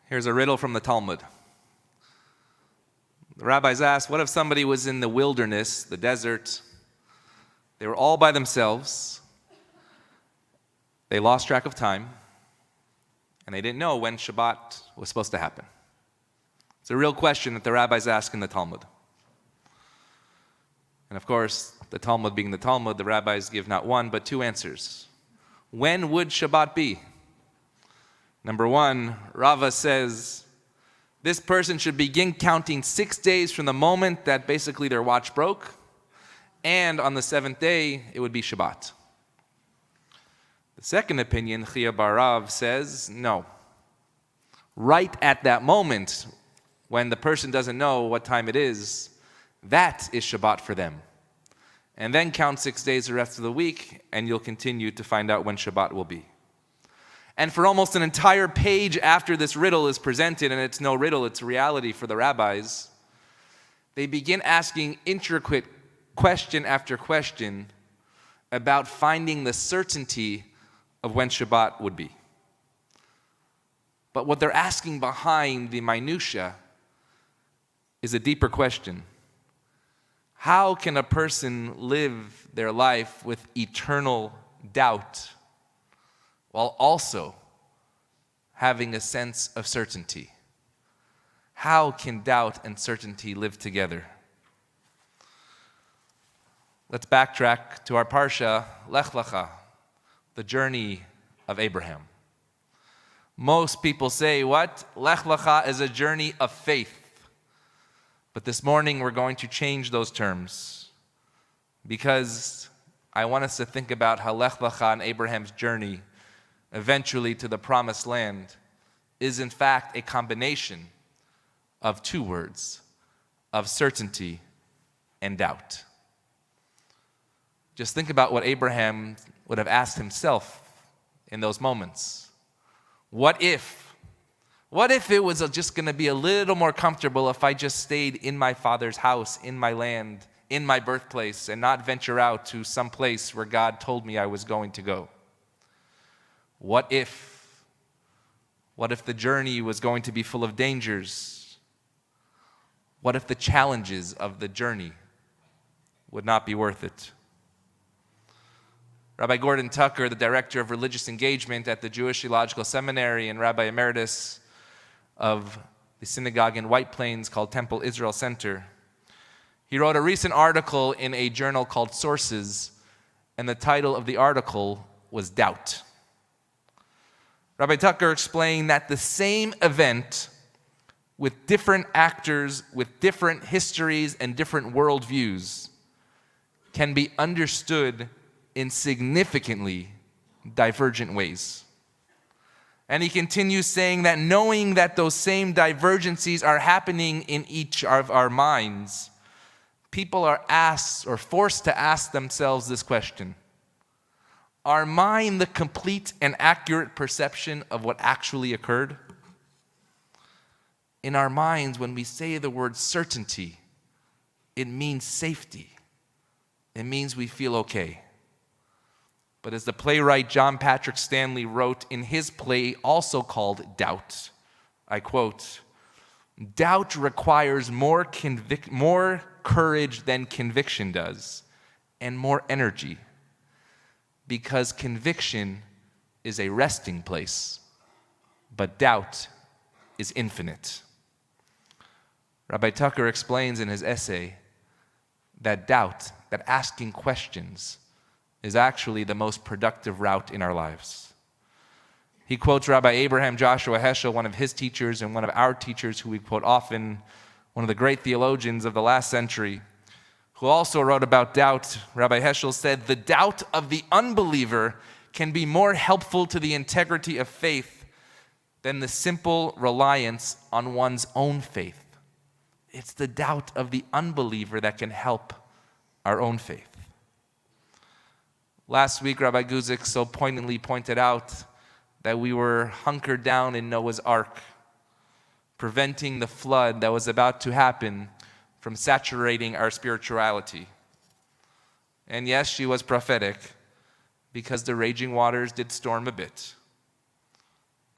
Here's a riddle from the Talmud. The rabbis asked, what if somebody was in the wilderness, the desert? They were all by themselves. They lost track of time, and they didn't know when Shabbat was supposed to happen. It's a real question that the rabbis ask in the Talmud. And of course, the Talmud being the Talmud, the rabbis give not one, but two answers. When would Shabbat be? Number one, Rava says, this person should begin counting 6 days from the moment that basically their watch broke, and on the seventh day, it would be Shabbat. The second opinion, Chia bar Rav, says, no. Right at that moment, when the person doesn't know what time it is, that is Shabbat for them. And then count 6 days the rest of the week, and you'll continue to find out when Shabbat will be. And for almost an entire page after this riddle is presented, and it's no riddle, it's reality for the rabbis, they begin asking intricate question after question about finding the certainty of when Shabbat would be. But what they're asking behind the minutia is a deeper question. How can a person live their life with eternal doubt while also having a sense of certainty? How can doubt and certainty live together? Let's backtrack to our parsha, Lech Lecha, the journey of Abraham. Most people say, what? Lech Lecha is a journey of faith. But this morning we're going to change those terms because I want us to think about how Lech Lecha and Abraham's journey eventually to the promised land is in fact a combination of two words, of certainty and doubt. Just think about what Abraham would have asked himself in those moments. What if it was just going to be a little more comfortable if I just stayed in my father's house, in my land, in my birthplace, and not venture out to some place where God told me I was going to go? What if the journey was going to be full of dangers? What if the challenges of the journey would not be worth it? Rabbi Gordon Tucker, the director of religious engagement at the Jewish Theological Seminary and Rabbi Emeritus of the synagogue in White Plains called Temple Israel Center, he wrote a recent article in a journal called Sources, and the title of the article was Doubt. Rabbi Tucker explained that the same event with different actors, with different histories and different worldviews can be understood in significantly divergent ways. And he continues saying that knowing that those same divergencies are happening in each of our minds, people are asked or forced to ask themselves this question: are mine the complete and accurate perception of what actually occurred? In our minds, when we say the word certainty, it means safety. It means we feel okay. But as the playwright John Patrick Stanley wrote in his play also called Doubt, I quote, "Doubt requires more courage than conviction does, and more energy, because conviction is a resting place, but doubt is infinite." Rabbi Tucker explains in his essay that doubt, that asking questions, is actually the most productive route in our lives. He quotes Rabbi Abraham Joshua Heschel, one of his teachers and one of our teachers who we quote often, one of the great theologians of the last century, who also wrote about doubt. Rabbi Heschel said, "The doubt of the unbeliever can be more helpful to the integrity of faith than the simple reliance on one's own faith." It's the doubt of the unbeliever that can help our own faith. Last week, Rabbi Guzik so poignantly pointed out that we were hunkered down in Noah's Ark, preventing the flood that was about to happen from saturating our spirituality. And yes, she was prophetic, because the raging waters did storm a bit.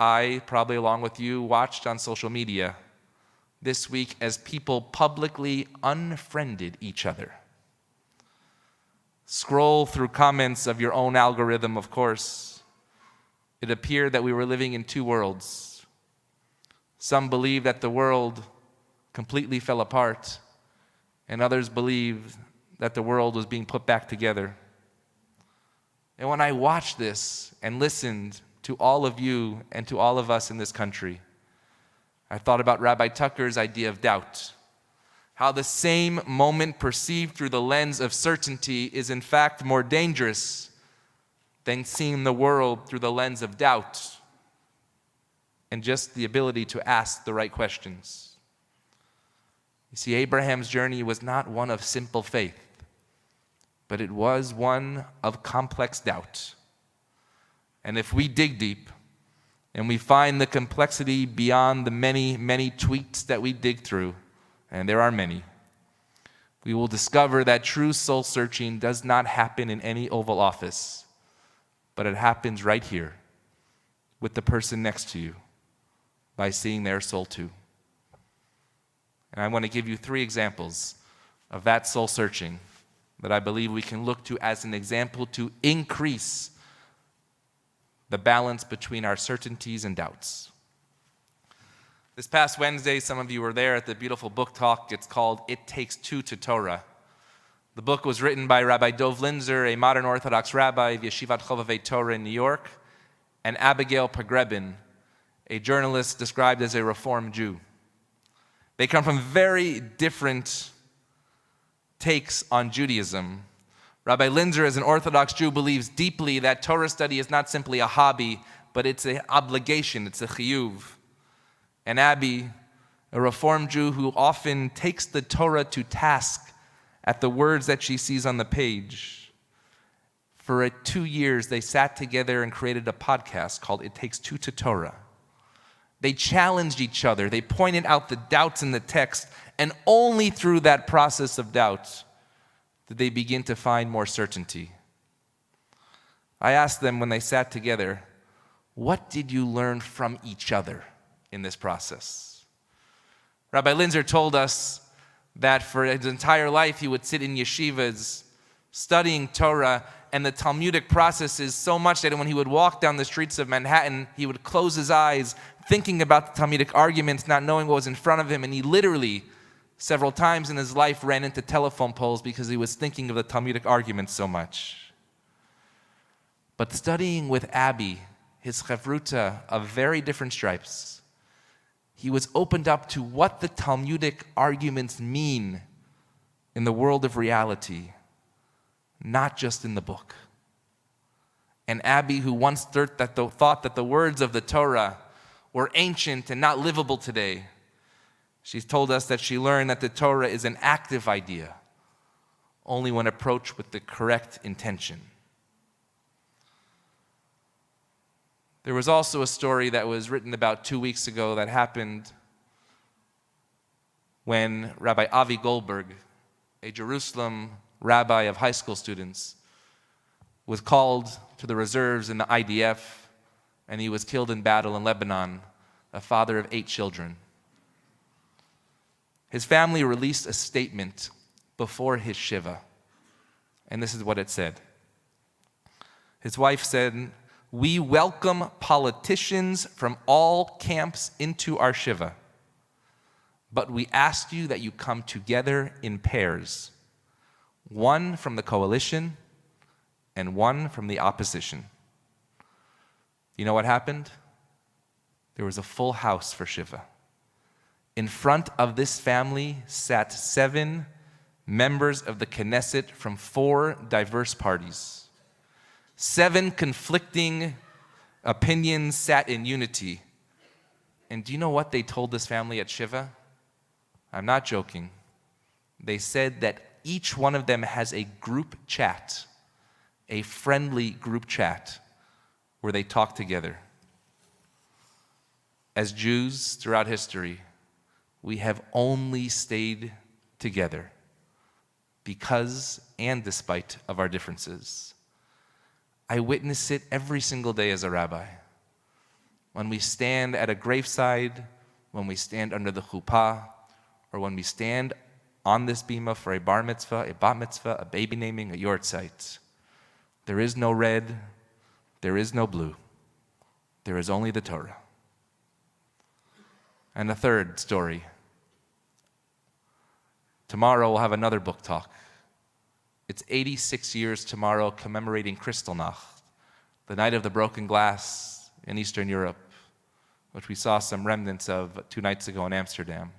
I, probably along with you, watched on social media this week as people publicly unfriended each other. Scroll through comments of your own algorithm, of course. It appeared that we were living in two worlds. Some believe that the world completely fell apart, and others believe that the world was being put back together. And when I watched this and listened to all of you and to all of us in this country, I thought about Rabbi Tucker's idea of doubt. How the same moment perceived through the lens of certainty is in fact more dangerous than seeing the world through the lens of doubt and just the ability to ask the right questions. You see, Abraham's journey was not one of simple faith, but it was one of complex doubt. And if we dig deep and we find the complexity beyond the many, many tweets that we dig through, and there are many, we will discover that true soul searching does not happen in any Oval Office, but it happens right here with the person next to you by seeing their soul too. And I want to give you 3 examples of that soul searching that I believe we can look to as an example to increase the balance between our certainties and doubts. This past Wednesday, some of you were there at the beautiful book talk. It's called It Takes Two to Torah. The book was written by Rabbi Dov Linzer, a modern Orthodox rabbi of Yeshivat Chovevei Torah in New York, and Abigail Pogrebin, a journalist described as a Reform Jew. They come from very different takes on Judaism. Rabbi Linzer, as an Orthodox Jew, believes deeply that Torah study is not simply a hobby, but it's an obligation, it's a chiyuv. And Abby, a Reform Jew who often takes the Torah to task at the words that she sees on the page. For 2 years, they sat together and created a podcast called It Takes Two to Torah. They challenged each other. They pointed out the doubts in the text, and only through that process of doubt did they begin to find more certainty. I asked them when they sat together, what did you learn from each other in this process? Rabbi Linzer told us that for his entire life he would sit in yeshivas studying Torah, and the Talmudic process is so much that when he would walk down the streets of Manhattan, he would close his eyes thinking about the Talmudic arguments, not knowing what was in front of him, and he literally several times in his life ran into telephone poles because he was thinking of the Talmudic arguments so much. But studying with Abby, his chavruta of very different stripes, he was opened up to what the Talmudic arguments mean in the world of reality, not just in the book. And Abby, who once thought that the words of the Torah were ancient and not livable today, she's told us that she learned that the Torah is an active idea, only when approached with the correct intention. There was also a story that was written about 2 weeks ago that happened when Rabbi Avi Goldberg, a Jerusalem rabbi of high school students, was called to the reserves in the IDF, and he was killed in battle in Lebanon, a father of 8 children. His family released a statement before his shiva, and this is what it said. His wife said, "We welcome politicians from all camps into our shiva, but we ask you that you come together in pairs, one from the coalition and one from the opposition." You know what happened? There was a full house for shiva. In front of this family sat 7 members of the Knesset from 4 diverse parties. 7 conflicting opinions sat in unity. And do you know what they told this family at Shiva? I'm not joking. They said that each one of them has a group chat, a friendly group chat, where they talk together. As Jews throughout history, we have only stayed together because and despite of our differences. I witness it every single day as a rabbi. when we stand at a graveside, when we stand under the chuppah, or when we stand on this bima for a bar mitzvah, a bat mitzvah, a baby naming, a yortzeit. There is no red, there is no blue. There is only the Torah. And a third story. Tomorrow we'll have another book talk. It's 86 years tomorrow commemorating Kristallnacht, the night of the broken glass in Eastern Europe, which we saw some remnants of 2 nights ago in Amsterdam.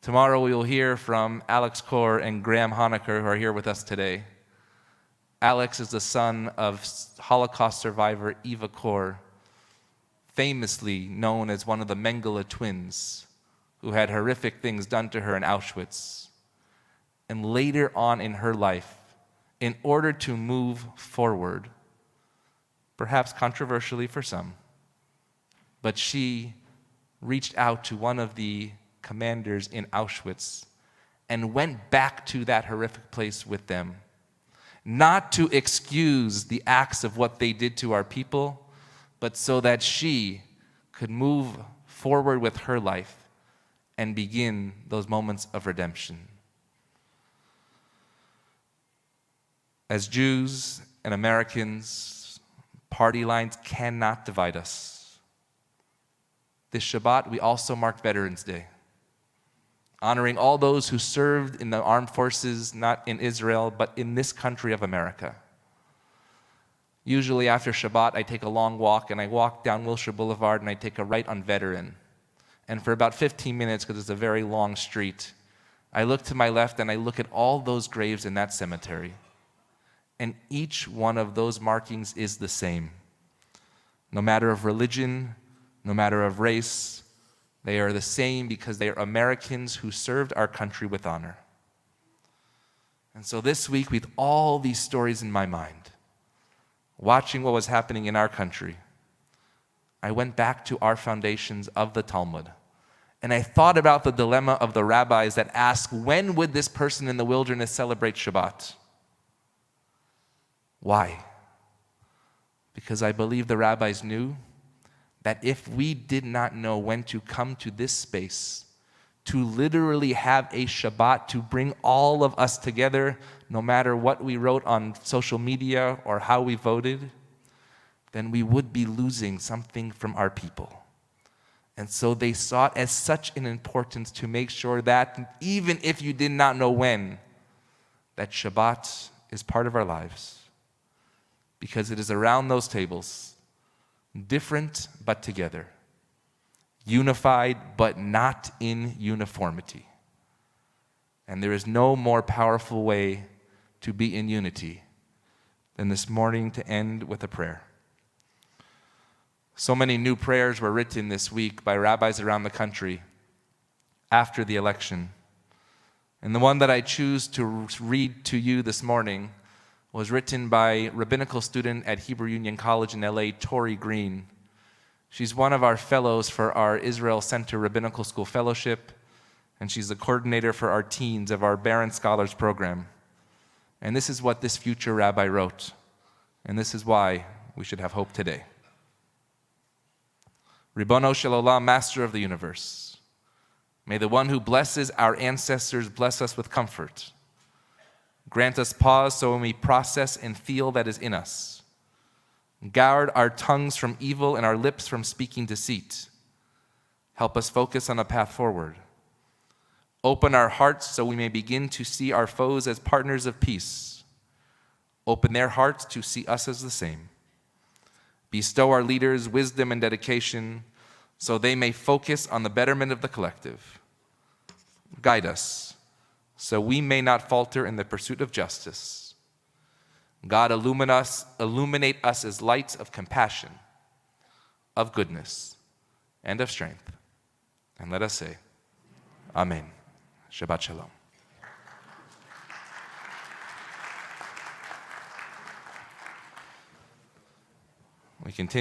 Tomorrow we will hear from Alex Kaur and Graham Honecker, who are here with us today. Alex is the son of Holocaust survivor Eva Kaur, famously known as one of the Mengele twins, who had horrific things done to her in Auschwitz. And later on in her life, in order to move forward, perhaps controversially for some, but she reached out to one of the commanders in Auschwitz and went back to that horrific place with them, not to excuse the acts of what they did to our people, but so that she could move forward with her life and begin those moments of redemption. As Jews and Americans, party lines cannot divide us. This Shabbat, we also marked Veterans Day, honoring all those who served in the armed forces, not in Israel, but in this country of America. Usually after Shabbat, I take a long walk, and I walk down Wilshire Boulevard, and I take a right on Veteran. And for about 15 minutes, because it's a very long street, I look to my left, and I look at all those graves in that cemetery. And each one of those markings is the same. No matter of religion, no matter of race, they are the same because they are Americans who served our country with honor. And so this week, with all these stories in my mind, watching what was happening in our country, I went back to our foundations of the Talmud. And I thought about the dilemma of the rabbis that ask, when would this person in the wilderness celebrate Shabbat? Why? Because I believe the rabbis knew that if we did not know when to come to this space, to literally have a Shabbat, to bring all of us together, no matter what we wrote on social media or how we voted, then we would be losing something from our people. And so they saw it as such an importance to make sure that even if you did not know when, that Shabbat is part of our lives. Because it is around those tables, different but together, unified but not in uniformity. And there is no more powerful way to be in unity than this morning to end with a prayer. So many new prayers were written this week by rabbis around the country after the election. And the one that I choose to read to you this morning was written by rabbinical student at Hebrew Union College in LA, Tori Green. She's one of our fellows for our Israel Center Rabbinical School Fellowship, and she's the coordinator for our teens of our Barron Scholars Program. And this is what this future rabbi wrote, and this is why we should have hope today. Ribono shel olam, Master of the universe, may the one who blesses our ancestors bless us with comfort. Grant us pause so when we process and feel that is in us. Guard our tongues from evil and our lips from speaking deceit. Help us focus on a path forward. Open our hearts so we may begin to see our foes as partners of peace. Open their hearts to see us as the same. Bestow our leaders wisdom and dedication so they may focus on the betterment of the collective. Guide us so we may not falter in the pursuit of justice. God, illuminate us as lights of compassion, of goodness, and of strength. And let us say, Amen. Shabbat Shalom. We continue.